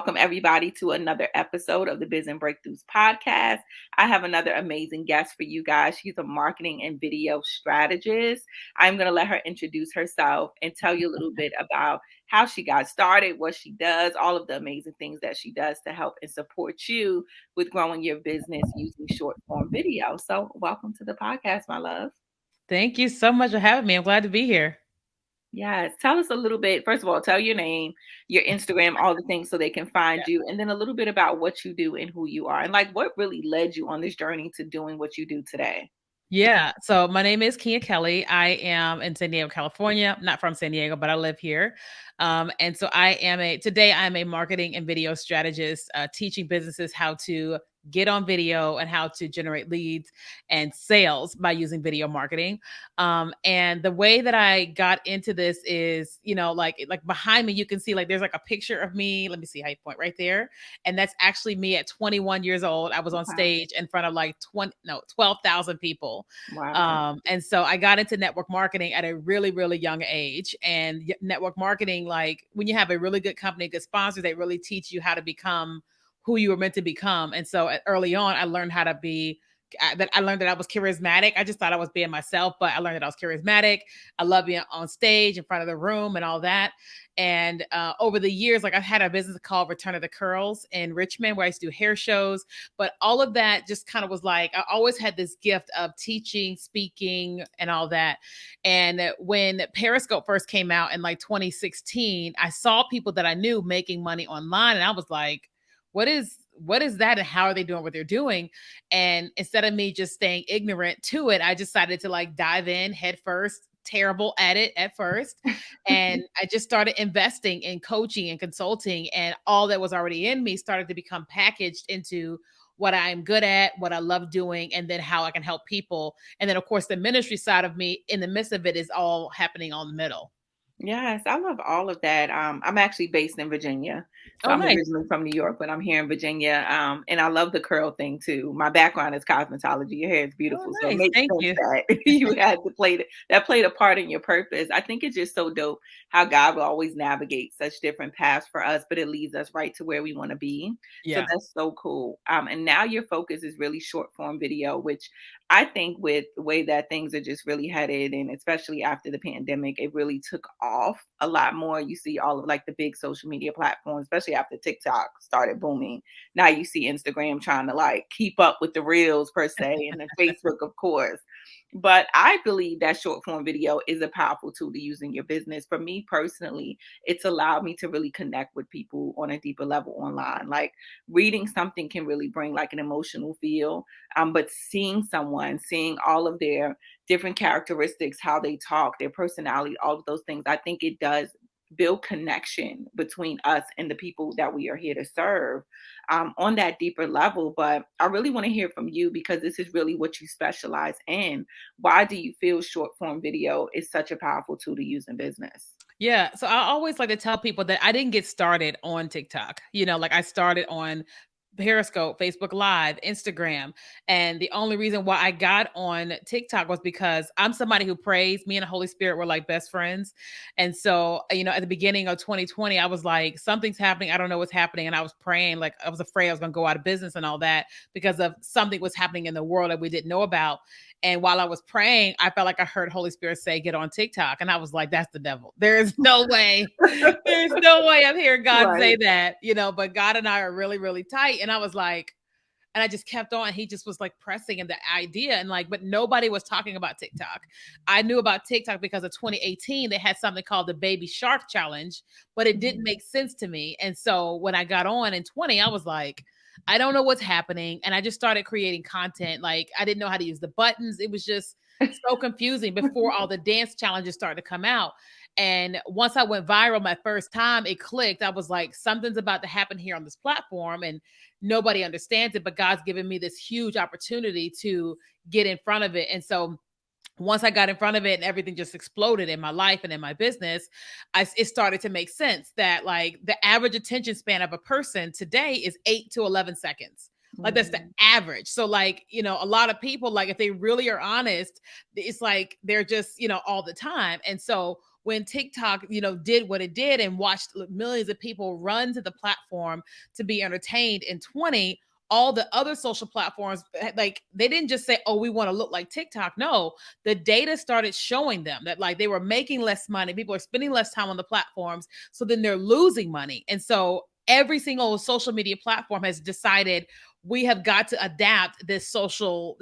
welcome everybody to another episode of the Biz Breakthroughs Podcast. I have another amazing guest for you guys. She's a marketing and video strategist. I'm going to let her introduce herself and tell you a little bit about how she got started, what she does, all of the amazing things that she does to help and support you with growing your business using short form video. So welcome to the podcast, my love. Thank you so much for having me. I'm glad to be here. Yes. Tell us a little bit. First of all, tell your name, your Instagram, all the things so they can find you, and then a little bit about what you do and who you are, and like what really led you on this journey to doing what you do today. Yeah. So my name is Keenya Kelly. I am in San Diego, California. I'm not from San Diego, but I live here. And so today I'm a marketing and video strategist, teaching businesses how to get on video and how to generate leads and sales by using video marketing. And the way that I got into this is, like behind me, you can see like there's like a picture of me. Let me see how you point right there. And that's actually me at 21 years old. I was on Wow. stage in front of like 12,000 people. Wow. And so I got into network marketing at a really, really young age. And network marketing, like when you have a really good company, good sponsors, they really teach you how to become who you were meant to become. And so early on, I learned how to be I learned that I was charismatic. I just thought I was being myself, but I learned that I was charismatic. I love being on stage in front of the room and all that. And over the years, like I've had a business called Return of the Curls in Richmond where I used to do hair shows. But all of that just kind of was like, I always had this gift of teaching, speaking, and all that. And when Periscope first came out in like 2016, I saw people that I knew making money online. And I was like, what is that and how are they doing what they're doing? And instead of me just staying ignorant to it, I decided to like dive in head first, terrible at it at first. And I just started investing in coaching and consulting, and all that was already in me started to become packaged into what I'm good at, what I love doing, and then how I can help people. And then of course the ministry side of me in the midst of it is all happening on the middle. Yes, I love all of that. I'm actually based in Virginia. So Oh, I'm nice. originally from New York, but I'm here in Virginia. And I love the curl thing too. My background is cosmetology. Your hair is Oh, beautiful. So it nice. makes Thank sense you. that you had to that played a part in your purpose. I think it's just so dope how God will always navigate such different paths for us, but it leads us right to where we want to be. So Yeah. that's so cool. And now your focus is really short form video, which I think with the way that things are just really headed, and especially after the pandemic, it really took off a lot more. You see all of like the big social media platforms, especially after TikTok started booming. Now you see Instagram trying to like keep up with the reels per se, and then Facebook, of course. But I believe that short form video is a powerful tool to use in your business. For me personally, it's allowed me to really connect with people on a deeper level online. Like reading something can really bring like an emotional feel, but seeing all of their different characteristics, how they talk, their personality, all of those things, I think it does build connection between us and the people that we are here to serve on that deeper level. But I really want to hear from you because this is really what you specialize in. Why do you feel short form video is such a powerful tool to use in business? Yeah. So I always like to tell people that I didn't get started on TikTok. Like I started on Periscope, Facebook Live, Instagram. And the only reason why I got on TikTok was because I'm somebody who prays. Me and the Holy Spirit were like best friends. And so, at the beginning of 2020, I was like, something's happening. I don't know what's happening. And I was praying, like I was afraid I was going to go out of business and all that because of something was happening in the world that we didn't know about. And while I was praying, I felt like I heard Holy Spirit say, get on TikTok. And I was like, that's the devil. There is no way. There's no way I'm hearing God say Right. that. But God and I are really, really tight. And I was like, and I just kept on. He just was like pressing in the idea and like, but nobody was talking about TikTok. I knew about TikTok because of 2018. They had something called the Baby Shark Challenge, but it didn't Mhm. make sense to me. And so when I got on in 20, I was like, I don't know what's happening. And I just started creating content. Like I didn't know how to use the buttons. It was just so confusing before all the dance challenges started to come out. And once I went viral my first time, it clicked. I was like, something's about to happen here on this platform. And nobody understands it, but God's given me this huge opportunity to get in front of it. And so once I got in front of it and everything just exploded in my life and in my business, it started to make sense that like the average attention span of a person today is 8 to 11 seconds. Like that's the Mhm. average. So like, a lot of people, like if they really are honest, it's like they're just, all the time. And so when TikTok, did what it did and watched millions of people run to the platform to be entertained in 20, all the other social platforms, like they didn't just say, oh, we want to look like TikTok. No, the data started showing them that like they were making less money. People are spending less time on the platforms. So then they're losing money. And so every single social media platform has decided we have got to adapt this social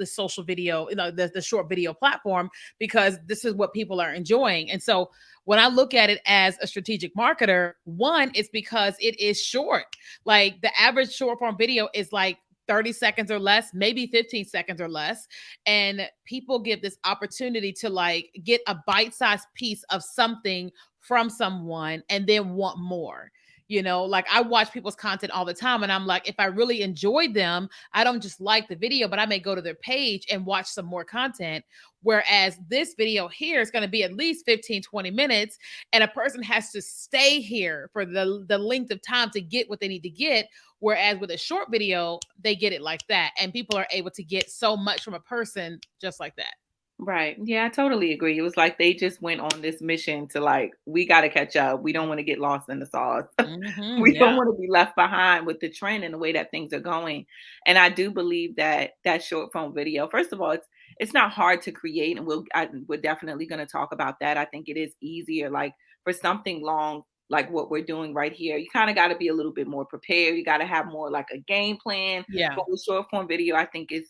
video, the short video platform, because this is what people are enjoying. And so when I look at it as a strategic marketer, one, it's because it is short. Like the average short form video is like 30 seconds or less, maybe 15 seconds or less. And people get this opportunity to like get a bite-sized piece of something from someone and then want more. Like I watch people's content all the time and I'm like, if I really enjoyed them, I don't just like the video, but I may go to their page and watch some more content. Whereas this video here is going to be at least 15, 20 minutes. And a person has to stay here for the length of time to get what they need to get. Whereas with a short video, they get it like that. And people are able to get so much from a person just like that. Right. Yeah, I totally agree. It was like they just went on this mission to like, we got to catch up. We don't want to get lost in the sauce. We don't Yeah. want to be left behind with the trend and the way that things are going. And I do believe that that short form video, first of all, it's not hard to create, and we're definitely going to talk about that. I think it is easier, like for something long, like what we're doing right here. You kind of got to be a little bit more prepared. You got to have more like a game plan. Yeah. But with short form video, I think it's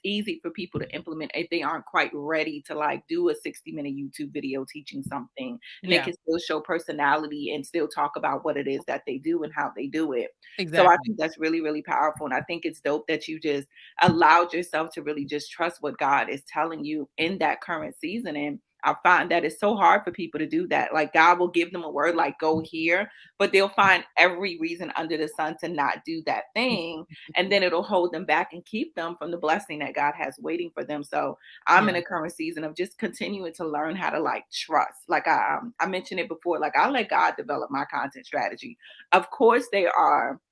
easy for people to implement if they aren't quite ready to like do a 60-minute YouTube video teaching something, and they Yeah. can still show personality and still talk about what it is that they do and how they do it. So I Exactly. think that's really, really powerful. And I think it's dope that you just allowed yourself to really just trust what God is telling you in that current season. And I find that it's so hard for people to do that. Like God will give them a word like go here, but they'll find every reason under the sun to not do that thing. And then it'll hold them back and keep them from the blessing that God has waiting for them. So I'm in Yeah. a current season of just continuing to learn how to like trust. Like I mentioned it before, like I let God develop my content strategy. Of course, there are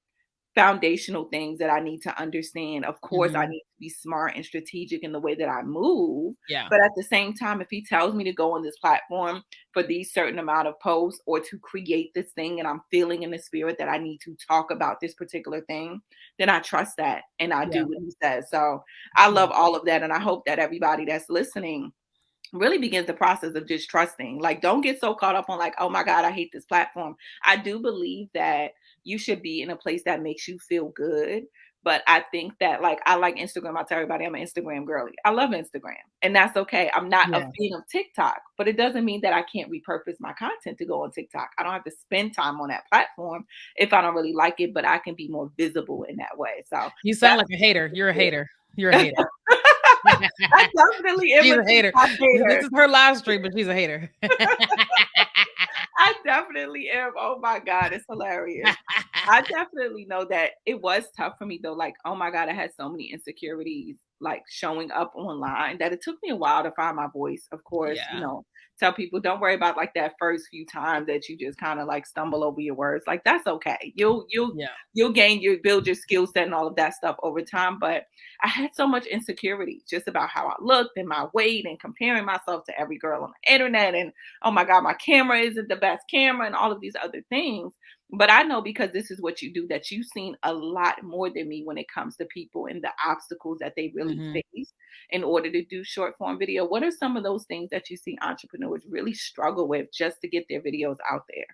foundational things that I need to understand. Of course, I Hmm. need to be smart and strategic in the way that I move. Yeah. But at the same time, if he tells me to go on this platform for these certain amount of posts or to create this thing and I'm feeling in the spirit that I need to talk about this particular thing, then I trust that and I Yeah. do what he says. So I Yeah. love all of that. And I hope that everybody that's listening really begins the process of just trusting. Like, don't get so caught up on like, oh my God, I hate this platform. I do believe that you should be in a place that makes you feel good. But I think that like I like Instagram. I tell everybody I'm an Instagram girly. I love Instagram. And that's okay. I'm not a Yeah. fan of TikTok, but it doesn't mean that I can't repurpose my content to go on TikTok. I don't have to spend time on that platform if I don't really like it, but I can be more visible in that way. So You sound that's like a hater. You're a hater. You're a hater. I definitely am She's a a hater. TikTok This hater. is her live stream, but she's a hater. I definitely am. Oh my God, it's hilarious. I definitely know that it was tough for me though. Like, oh my God, I had so many insecurities like showing up online that it took me a while to find my voice. Of course, Yeah. tell people don't worry about like that first few times that you just kind of like stumble over your words. Like that's okay. Yeah. You'll build your skill set and all of that stuff over time. But I had so much insecurity just about how I looked and my weight and comparing myself to every girl on the internet and oh my God, my camera isn't the best camera and all of these other things. But I know because this is what you do, that you've seen a lot more than me when it comes to people and the obstacles that they really Mhm. face in order to do short form video. What are some of those things that you see entrepreneurs really struggle with just to get their videos out there?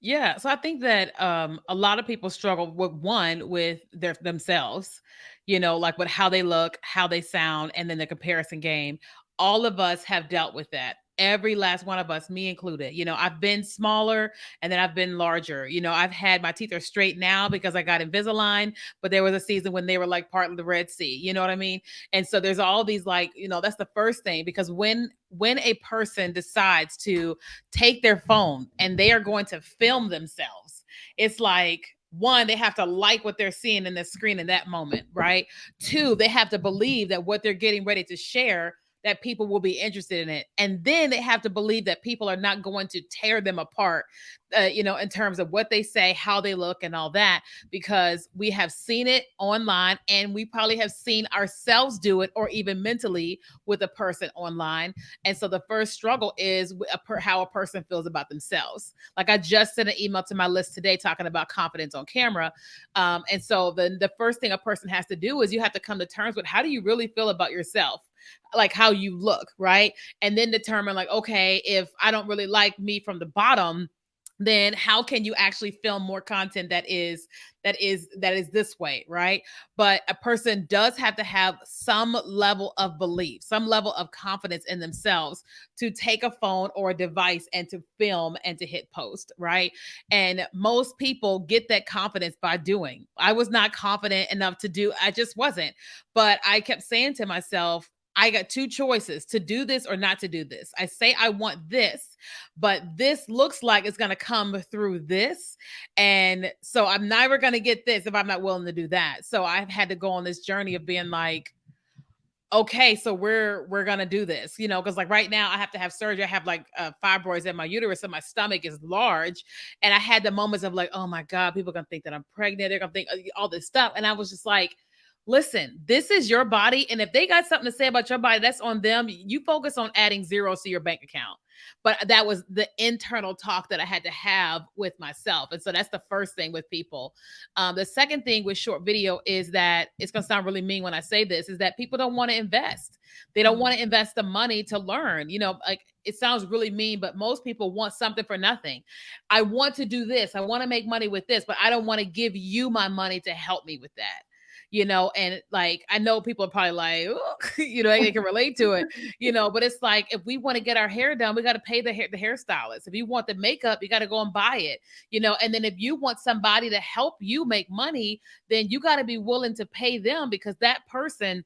Yeah, so I think that a lot of people struggle with one with themselves, like with how they look, how they sound, and then the comparison game. All of us have dealt with that. Every last one of us, me included. I've been smaller and then I've been larger. I've had my teeth are straight now because I got Invisalign, but there was a season when they were like part of the Red Sea. You know what I mean? And so there's all these like, that's the first thing because when a person decides to take their phone and they are going to film themselves. It's like, one, they have to like what they're seeing in the screen in that moment, right? Two, they have to believe that what they're getting ready to share that people will be interested in it. And then they have to believe that people are not going to tear them apart, in terms of what they say, how they look, and all that, because we have seen it online and we probably have seen ourselves do it, or even mentally with a person online. And so the first struggle is how a person feels about themselves. Like I just sent an email to my list today talking about confidence on camera. And so the first thing a person has to do is you have to come to terms with, how do you really feel about yourself? Like how you look, right? And then determine, like, okay, if I don't really like me from the bottom, then how can you actually film more content that is this way, right? But a person does have to have some level of belief, some level of confidence in themselves to take a phone or a device and to film and to hit post, right? And most people get that confidence by doing. I was not confident enough to do, I just wasn't. But I kept saying to myself, I got two choices: to do this or not to do this. I say I want this, but this looks like it's going to come through this. And so I'm never going to get this if I'm not willing to do that. So I've had to go on this journey of being like, okay, so we're gonna do this, because like right now I have to have surgery. I have like fibroids in my uterus, and my stomach is large. And I had the moments of like, oh my God, people are gonna think that I'm pregnant. They're gonna think all this stuff. And I was just like, listen, this is your body. And if they got something to say about your body, that's on them. You focus on adding zeros to your bank account. But that was the internal talk that I had to have with myself. And so that's the first thing with people. The second thing with short video is that, it's going to sound really mean when I say this, is that people don't want to invest. They don't want to invest the money to learn. Like, it sounds really mean, but most people want something for nothing. I want to do this. I want to make money with this, but I don't want to give you my money to help me with that. And like, I know people are probably like, they can relate to it, but it's like, if we want to get our hair done, we got to pay the hairstylist. If you want the makeup, you got to go and buy it, and then if you want somebody to help you make money, then you got to be willing to pay them, because that person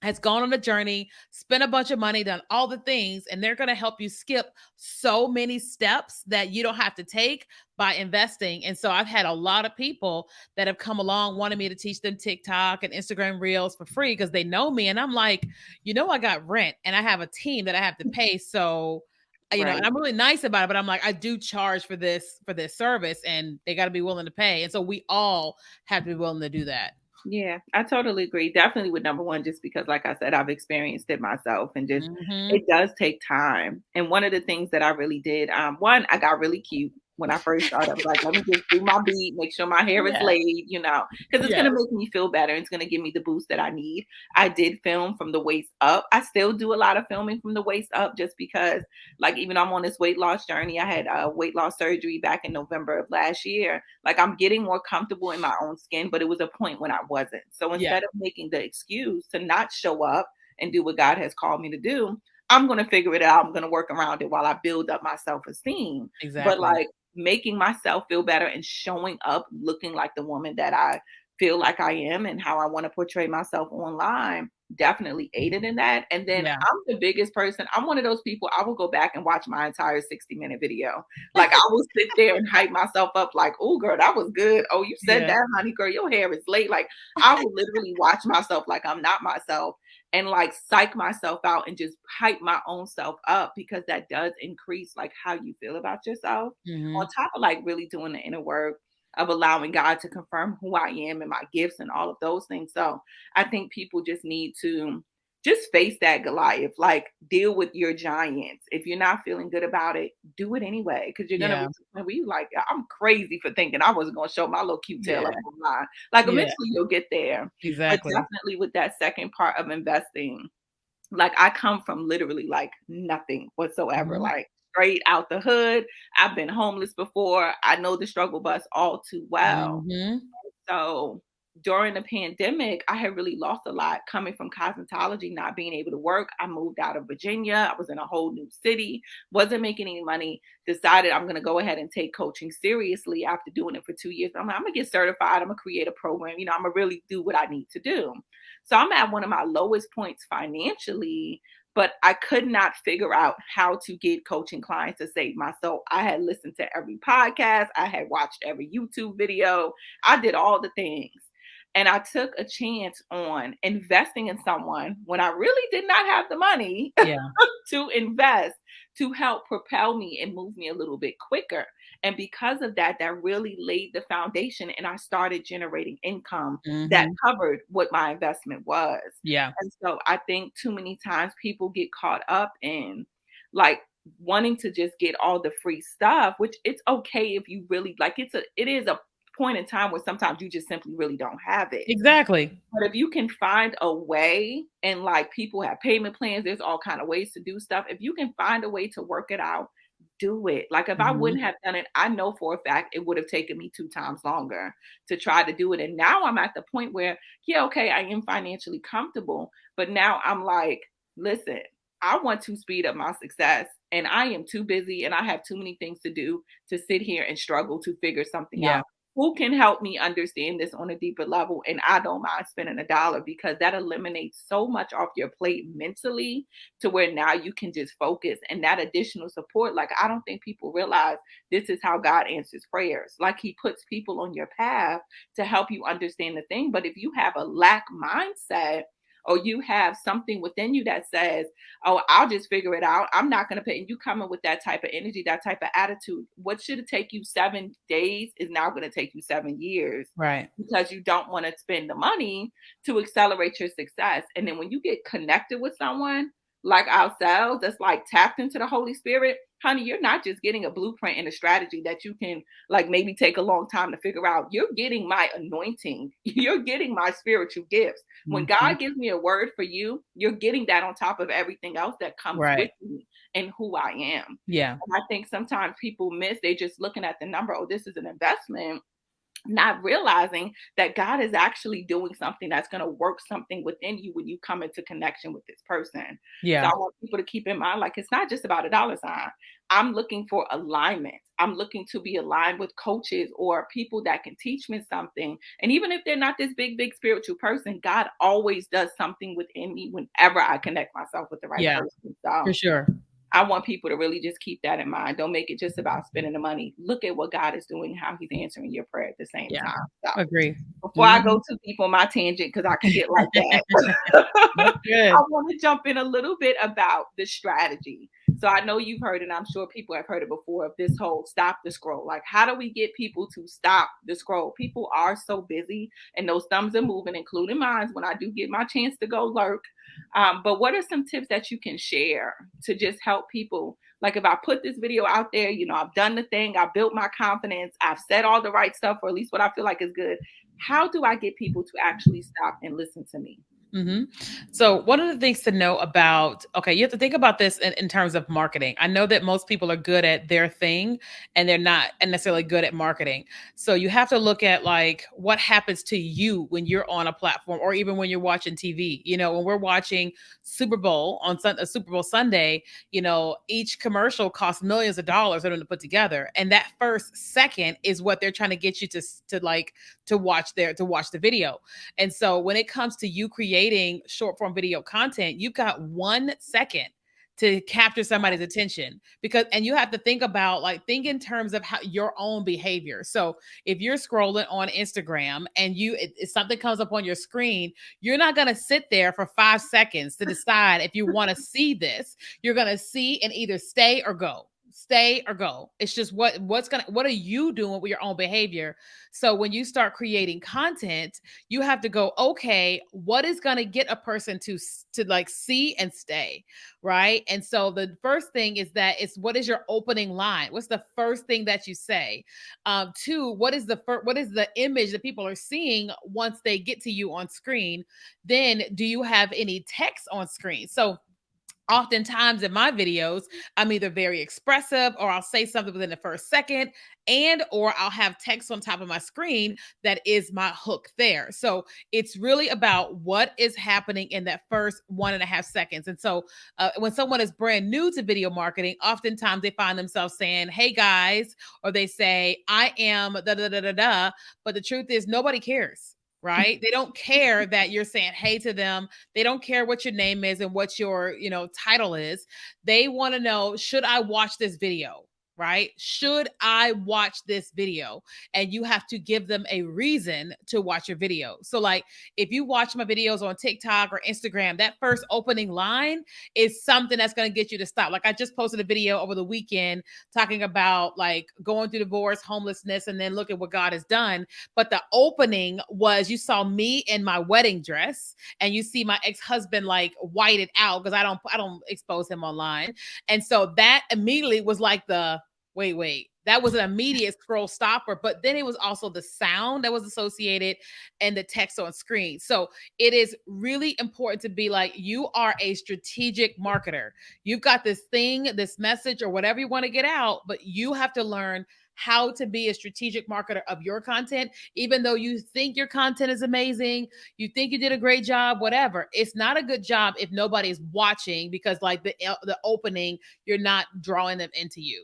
has gone on a journey, spent a bunch of money, done all the things, and they're going to help you skip so many steps that you don't have to take by investing. And so I've had a lot of people that have come along wanting me to teach them TikTok and Instagram Reels for free because they know me. And I'm like, I got rent and I have a team that I have to pay. So, and I'm really nice about it, but I'm like, I do charge for this service, and they got to be willing to pay. And so we all have to be willing to do that. Yeah, I totally agree. Definitely with number one, just because, like I said, I've experienced it myself, and just it does take time. And one of the things that I really did, one, I got really cute when I first started. I was like, let me just do my beat, make sure my hair is laid, because it's going to make me feel better. It's going to give me the boost that I need. I did film from the waist up. I still do a lot of filming from the waist up, just because, like, even I'm on this weight loss journey. I had weight loss surgery back in November of last year. Like, I'm getting more comfortable in my own skin, but it was a point when I wasn't. So instead of making the excuse to not show up and do what God has called me to do, I'm going to figure it out. I'm going to work around it while I build up my self-esteem. Exactly. But like, making myself feel better and showing up looking like the woman that I feel like I am and how I want to portray myself online definitely aided in that. And then I'm the biggest person. I'm one of those people, I will go back and watch my entire 60-minute video. Like, I will sit there and hype myself up like, oh girl, that was good. Oh, you said that, honey, girl, your hair is late. Like, I will literally watch myself like I'm not myself, and like psych myself out and just hype my own self up, because that does increase like how you feel about yourself, on top of like really doing the inner work of allowing God to confirm who I am and my gifts and all of those things. So I think people just need to just face that Goliath, like deal with your giants. If you're not feeling good about it, do it anyway. Cause you're going to be to the point where you like, I'm crazy for thinking I wasn't going to show my little cute tail up online. Like, eventually you'll get there. Exactly. But definitely with that second part of investing, like, I come from literally like nothing whatsoever, like straight out the hood. I've been homeless before. I know the struggle bus all too well. So during the pandemic, I had really lost a lot coming from cosmetology, not being able to work. I moved out of Virginia. I was in a whole new city, wasn't making any money, decided I'm going to go ahead and take coaching seriously after doing it for 2 years. I'm like, I'm going to get certified. I'm going to create a program. I'm going to really do what I need to do. So I'm at one of my lowest points financially, but I could not figure out how to get coaching clients to save my soul. I had listened to every podcast. I had watched every YouTube video. I did all the things. And I took a chance on investing in someone when I really did not have the money Yeah. to invest to help propel me and move me a little bit quicker. And because of that, that really laid the foundation. And I started generating income that Hmm. covered what my investment was. Yeah. And so I think too many times people get caught up in like wanting to just get all the free stuff, which it's okay if you really like it is a point in time where sometimes you just simply really don't have it. Exactly. But if you can find a way, and like people have payment plans, there's all kind of ways to do stuff. If you can find a way to work it out, do it. Like if I Hmm. wouldn't have done it, I know for a fact it would have taken me 2 times longer to try to do it. And now I'm at the point where, yeah, okay, I am financially comfortable, but now I'm like, listen, I want to speed up my success, and I am too busy and I have too many things to do to sit here and struggle to figure something Yeah. out. Who can help me understand this on a deeper level? And I don't mind spending $1 because that eliminates so much off your plate mentally to where now you can just focus, and that additional support. Like, I don't think people realize this is how God answers prayers. Like, He puts people on your path to help you understand the thing. But if you have a lack mindset, or you have something within you that says, oh, I'll just figure it out, I'm not going to pay. And you come in with that type of energy, that type of attitude, what should take you 7 days is now going to take you 7 years Right. because you don't want to spend the money to accelerate your success. And then when you get connected with someone like ourselves, that's like tapped into the Holy Spirit, honey, you're not just getting a blueprint and a strategy that you can like maybe take a long time to figure out. You're getting my anointing. You're getting my spiritual gifts. When Hmm. God gives me a word for you, you're getting that on top of everything else that comes with Right. me and who I am. Yeah. And I think sometimes people miss, they just looking at the number, oh, this is an investment, not realizing that God is actually doing something that's going to work something within you when you come into connection with this person. So Yeah. I want people to keep in mind, like, it's not just about a dollar sign. I'm looking for alignment. I'm looking to be aligned with coaches or people that can teach me something. And even if they're not this big spiritual person, God always does something within me whenever I connect myself with the right Yeah. person. For So sure. I want people to really just keep that in mind. Don't make it just about spending the money. Look at what God is doing, how He's answering your prayer at the same Yeah. time. So Agree. before I Hmm. go too deep on my tangent, because I could get like that, That's I good. want to jump in a little bit about the strategy. So I know you've heard, and I'm sure people have heard it before, of this whole stop the scroll. Like, how do we get people to stop the scroll? People are so busy, and those thumbs are moving, including mine when I do get my chance to go lurk. But what are some tips that you can share to just help people? Like, if I put this video out there, I've done the thing, I built my confidence, I've said all the right stuff, or at least what I feel like is good. How do I get people to actually stop and listen to me? Hmm. So one of the things to know about, okay, you have to think about this in terms of marketing. I know that most people are good at their thing and they're not necessarily good at marketing. So you have to look at like what happens to you when you're on a platform or even when you're watching TV. When we're watching Super Bowl on Super Bowl Sunday, each commercial costs millions of dollars for them to put together. And that first second is what they're trying to get you to watch the video. And so when it comes to you creating short form video content, you've got 1 second to capture somebody's attention and you have to think in terms of how your own behavior. So if you're scrolling on Instagram and if something comes up on your screen, you're not going to sit there for 5 seconds to decide if you want to see this. You're going to see and either stay or go. Stay or go. It's just what are you doing with your own behavior? So when you start creating content, you have to go, okay, what is going to get a person to like see and stay, right? And so the first thing is that it's what is your opening line? What's the first thing that you say? Two, what is the image that people are seeing once they get to you on screen? Then do you have any text on screen? So oftentimes in my videos, I'm either very expressive or I'll say something within the first second or I'll have text on top of my screen that is my hook there. So it's really about what is happening in that first 1.5 seconds. And so when someone is brand new to video marketing, oftentimes they find themselves saying, hey guys, or they say, I am da da da da da. But the truth is nobody cares. Right? They don't care that you're saying hey to them. They don't care what your name is and what your, title is. They want to know, should I watch this video? right? Should I watch this video? And you have to give them a reason to watch your video. So, like, if you watch my videos on TikTok or Instagram, that first opening line is something that's going to get you to stop. Like, I just posted a video over the weekend talking about like going through divorce, homelessness, and then look at what God has done. But the opening was, you saw me in my wedding dress, and you see my ex-husband like whited out because I don't expose him online. And so that immediately was like the wait. That was an immediate scroll stopper, but then it was also the sound that was associated and the text on screen. So it is really important to be like, you are a strategic marketer. You've got this thing, this message, or whatever you want to get out, but you have to learn how to be a strategic marketer of your content. Even though you think your content is amazing, you think you did a great job, whatever, it's not a good job if nobody's watching, because like the opening, you're not drawing them into you.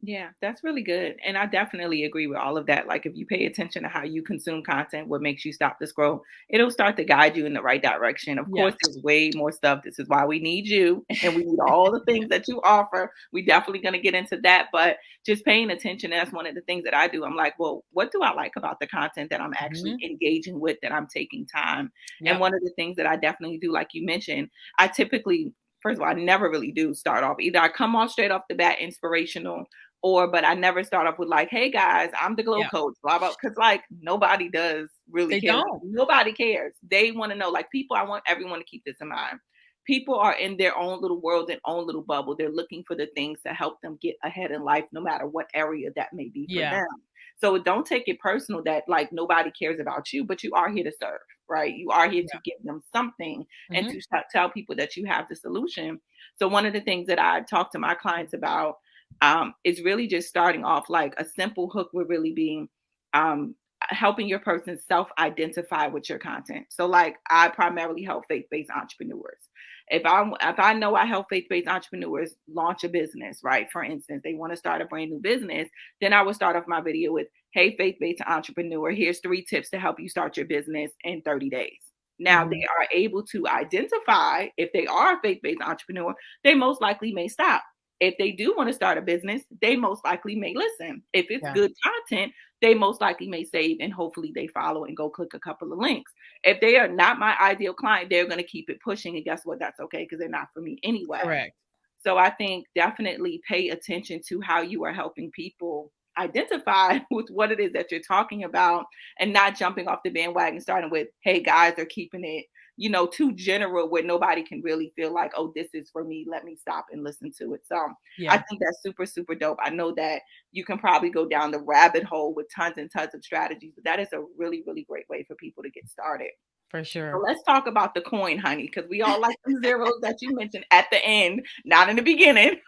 Yeah, that's really good. And I definitely agree with all of that. Like, if you pay attention to how you consume content, what makes you stop the scroll, it'll start to guide you in the right direction. Of Yeah. course, there's way more stuff. This is why we need you and we need all the things that you offer. We definitely going to get into that. But just paying attention, that's one of the things that I do. I'm like, well, what do I like about the content that I'm actually Mhm. engaging with, that I'm taking time? And Yep. one of the things that I definitely do, like you mentioned, I typically, first of all, I never really do start off. Either I come off straight off the bat inspirational, but I never start off with like, hey guys, I'm the glow Yeah. coach, blah blah, because like nobody does really They care. Like, don't. nobody cares. They want to know, like, people, I want everyone to keep this in mind. People are in their own little world, their own little bubble. They're looking for the things to help them get ahead in life, no matter what area that may be for Yeah. them. So don't take it personal that like nobody cares about you, but you are here to serve, right? You are here to Yeah. give them something and Mhm. to tell people that you have the solution. So one of the things that I talk to my clients about, is really just starting off like a simple hook would really be, um, helping your person self-identify with your content. So like, I primarily help faith-based entrepreneurs. If I know I help faith-based entrepreneurs launch a business, right? For instance, they want to start a brand new business, then I would start off my video with, hey, faith-based entrepreneur, here's 3 tips to help you start your business in 30 days. Now they Mhm. are able to identify if they are a faith-based entrepreneur, they most likely may stop. If they do want to start a business, they most likely may listen. If it's Yeah. good content, they most likely may save and hopefully they follow and go click a couple of links. If they are not my ideal client, they're going to keep it pushing. And guess what? That's okay, because they're not for me anyway. Correct. So I think definitely pay attention to how you are helping people identify with what it is that you're talking about, and not jumping off the bandwagon starting with, hey guys, are keeping it, too general where nobody can really feel like, oh, this is for me, let me stop and listen to it. So I Yeah. think that's super, super dope. I know that you can probably go down the rabbit hole with tons and tons of strategies, but that is a really, really great way for people to get started. For So sure. let's talk about the coin, honey, because we all like the zeros that you mentioned at the end, not in the beginning.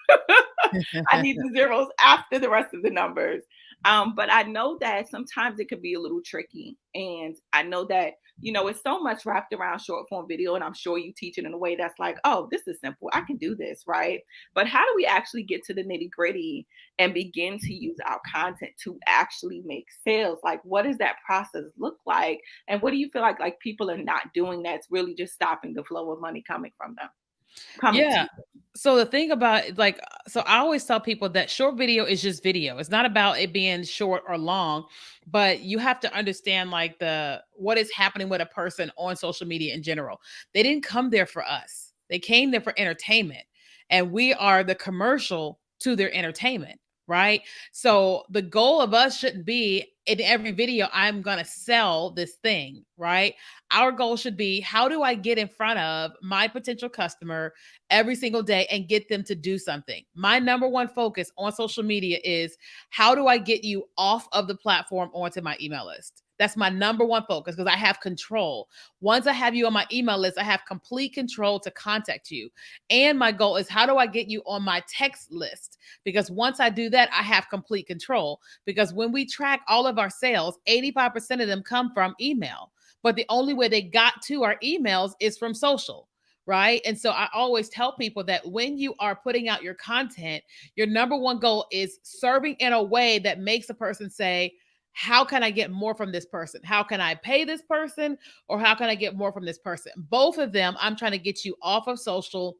I need the zeros after the rest of the numbers. But I know that sometimes it could be a little tricky. And I know that, it's so much wrapped around short form video. And I'm sure you teach it in a way that's like, oh, this is simple. I can do this, right? But how do we actually get to the nitty gritty and begin to use our content to actually make sales? Like, what does that process look like? And what do you feel like people are not doing that's really just stopping the flow of money coming from them, coming to Yeah. them? So the thing about like, so I always tell people that short video is just video. It's not about it being short or long, but you have to understand like the what is happening with a person on social media in general. They didn't come there for us. They came there for entertainment, and we are the commercial to their entertainment, right? So the goal of us shouldn't be in every video I'm going to sell this thing, right? Our goal should be, how do I get in front of my potential customer every single day and get them to do something? My number one focus on social media is, how do I get you off of the platform onto my email list? That's my number one focus, because I have control. Once I have you on my email list, I have complete control to contact you. And my goal is, how do I get you on my text list? Because once I do that, I have complete control. Because when we track all of our sales, 85% of them come from email. But the only way they got to our emails is from social, right? And so I always tell people that when you are putting out your content, your number one goal is serving in a way that makes a person say, how can I get more from this person? How can I pay this person? Or how can I get more from this person? Both of them, I'm trying to get you off of social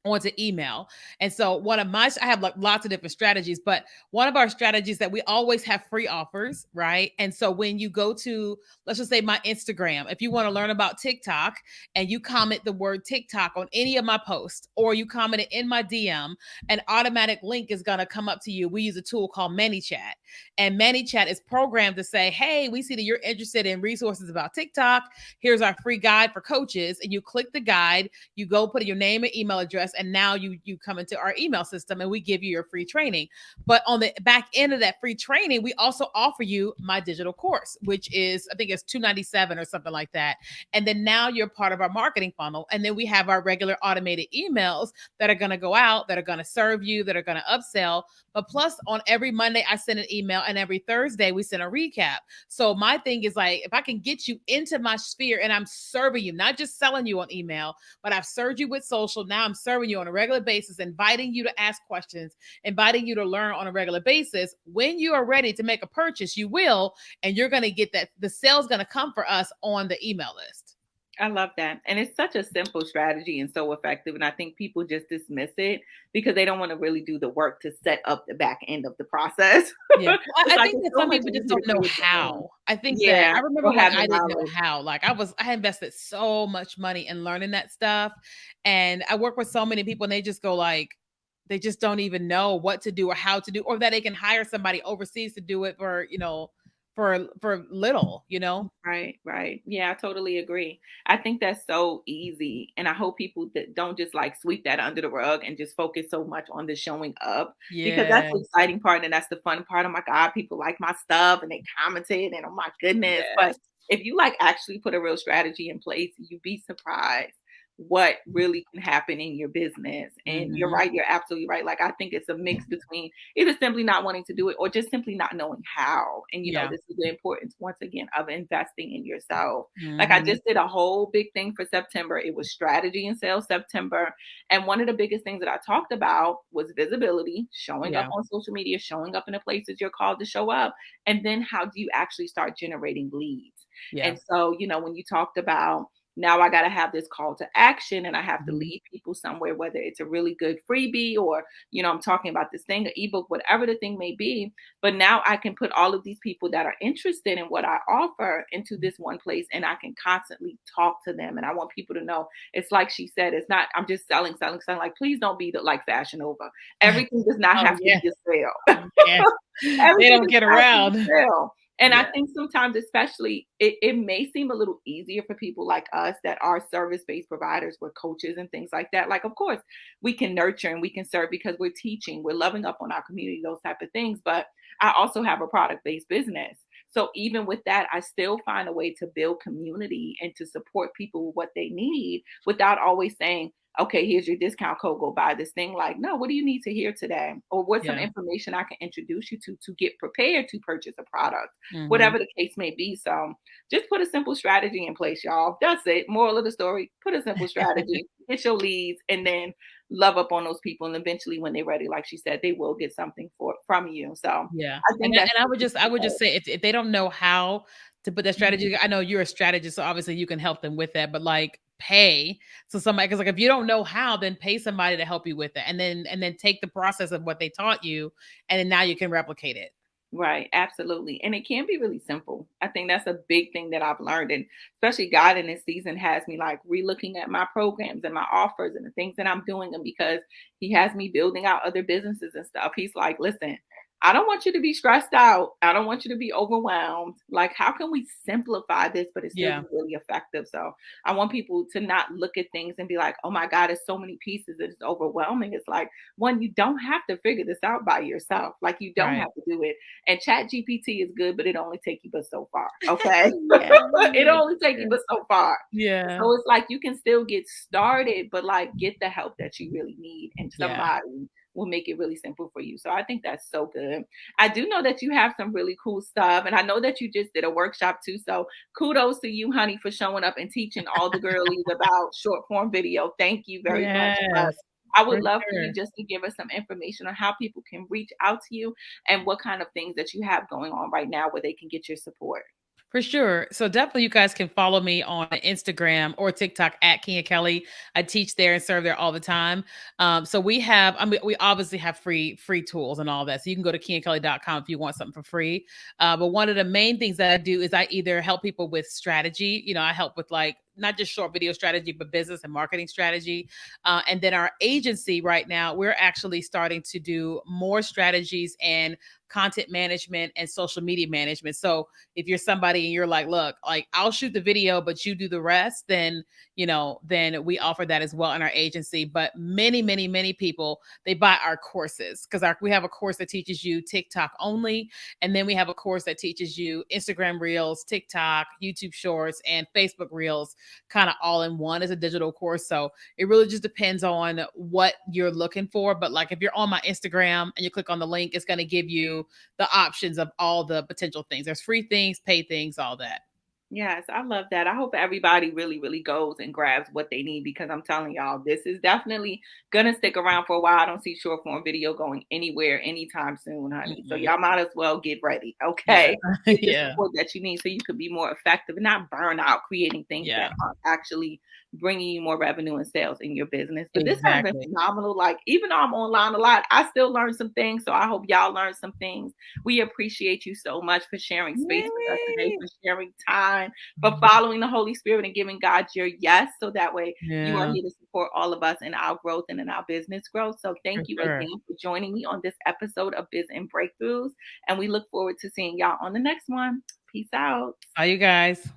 onto email. And so I have like lots of different strategies, but one of our strategies that we always have free offers, right? And so when you go to, let's just say my Instagram, if you want to learn about TikTok and you comment the word TikTok on any of my posts, or you comment it in my DM, an automatic link is going to come up to you. We use a tool called ManyChat, and ManyChat is programmed to say, hey, we see that you're interested in resources about TikTok. Here's our free guide for coaches. And you click the guide, you go put your name and email address, and now you come into our email system and we give you your free training. But on the back end of that free training, we also offer you my digital course, which is, I think it's $297 or something like that. And then now you're part of our marketing funnel. And then we have our regular automated emails that are going to go out, that are going to serve you, that are going to upsell. But plus, on every Monday, I send an email, and every Thursday, we send a recap. So my thing is like, if I can get you into my sphere and I'm serving you, not just selling you on email, but I've served you with social. Now I'm serving you on a regular basis, inviting you to ask questions, inviting you to learn on a regular basis. When you are ready to make a purchase, you will, and you're going to get that. The sale's going to come for us on the email list. I love that. And it's such a simple strategy and so effective. And I think people just dismiss it because they don't want to really do the work to set up the back end of the process. Yeah. I think that some people just don't know how. I think that I remember when I didn't know how. Like I invested so much money in learning that stuff. And I work with so many people, and they just go like, they just don't even know what to do or how to do, or that they can hire somebody overseas to do it for, for little, Right. Yeah, I totally agree. I think that's so easy. And I hope people that don't just like sweep that under the rug and just focus so much on the showing up, because that's Yeah. the exciting part and that's the fun part. Oh my God, people like my stuff and they commented and oh my goodness. But Yes. if you like actually put a real strategy in place, you'd be surprised what really can happen in your business. And you're Mhm. right, you're absolutely right. Like I think it's a mix between either simply not wanting to do it or just simply not knowing how. And Yeah. this is the importance once again of investing in yourself. Like I Mhm. just did a whole big thing for September. It was strategy and sales September. And one of the biggest things that I talked about was visibility, showing up Yeah. on social media, showing up in the places you're called to show up. And then how do you actually start generating leads? Yeah. And so, when you talked about now I got to have this call to action and I have to Mhm. lead people somewhere, whether it's a really good freebie or, I'm talking about this thing, an ebook, whatever the thing may be. But now I can put all of these people that are interested in what I offer into this one place and I can constantly talk to them. And I want people to know it's like she said, it's not, I'm just selling. Like, please don't be like Fashion Over. Everything does not Oh, have to yeah. be a sale. Yes. They Everything don't is get not to around. sell. And I Yeah. think sometimes, especially, it may seem a little easier for people like us that are service-based providers with coaches and things like that. Like, of course, we can nurture and we can serve because we're teaching, we're loving up on our community, those type of things. But I also have a product-based business. So even with that, I still find a way to build community and to support people with what they need without always saying, okay, here's your discount code, go buy this thing. Like, no, what do you need to hear today? Or what's some Yeah. information I can introduce you to get prepared to purchase a product, Mhm. whatever the case may be. So just put a simple strategy in place, y'all. That's it. Moral of the story, put a simple strategy, get your leads, and then love up on those people. And eventually when they're ready, like she said, they will get something from you. So Yeah. I And think I that's and I would just say if they don't know how to put that Mhm. strategy, I know you're a strategist, so obviously you can help them with that, but like pay so somebody, because like if you don't know how, then pay somebody to help you with it. And then take the process of what they taught you, and then now you can replicate it. Right, absolutely. And it can be really simple. I think that's a big thing that I've learned. And especially God in this season has me like relooking at my programs and my offers and the things that I'm doing. And because He has me building out other businesses and stuff, He's like, listen, I don't want you to be stressed out. I don't want you to be overwhelmed. Like, how can we simplify this, but it still be Yeah. really effective? So I want people to not look at things and be like, oh my God, it's so many pieces. It's overwhelming. It's like, one, you don't have to figure this out by yourself. Like, you don't Right. have to do it, and Chat GPT is good, but it only take you but so far. Okay. Yeah. It only take you Yeah. but so far. Yeah. So it's like you can still get started, but like get the help that you really need. And Yeah. somebody will make it really simple for you. So I think that's so good. I do know that you have some really cool stuff. And I know that you just did a workshop too. So kudos to you, honey, for showing up and teaching all the girlies about short form video. Thank you very much. But Yes. I For would love for you sure. just to give us some information on how people can reach out to you and what kind of things that you have going on right now where they can get your support. For sure. So definitely you guys can follow me on Instagram or TikTok at Keenya Kelly. I teach there and serve there all the time. So we have, I mean, we obviously have free tools and all that. So you can go to KenyaKelly.com if you want something for free. But one of the main things that I do is I either help people with strategy. I help with like not just short video strategy, but business and marketing strategy. And then our agency right now, we're actually starting to do more strategies and content management and social media management. So if you're somebody and you're like, look, like I'll shoot the video, but you do the rest, then we offer that as well in our agency. But many people, they buy our courses because we have a course that teaches you TikTok only. And then we have a course that teaches you Instagram Reels, TikTok, YouTube Shorts, and Facebook Reels, kind of all in one as a digital course. So it really just depends on what you're looking for. But like if you're on my Instagram and you click on the link, it's going to give you the options of all the potential things. There's free things, pay things, all that. Yes, I love that. I hope everybody really, really goes and grabs what they need because I'm telling y'all, this is definitely gonna stick around for a while. I don't see short form video going anywhere anytime soon, honey. So Mm-mm. y'all might as well get ready, Yeah. okay? Get the Yeah. support that you need so you can be more effective and not burn out creating things that Yeah. aren't actually bringing you more revenue and sales in your business. But this has been Exactly. phenomenal. Like even though I'm online a lot, I still learn some things. So I hope y'all learn some things. We appreciate you so much for sharing space with us today, Yay. for sharing time, for following the Holy Spirit and giving God your yes. So that way you are Yeah, here to support all of us in our growth and in our business growth. So for thank you sure. again for joining me on this episode of Biz and Breakthroughs. And we look forward to seeing y'all on the next one. Peace out. Bye, you guys.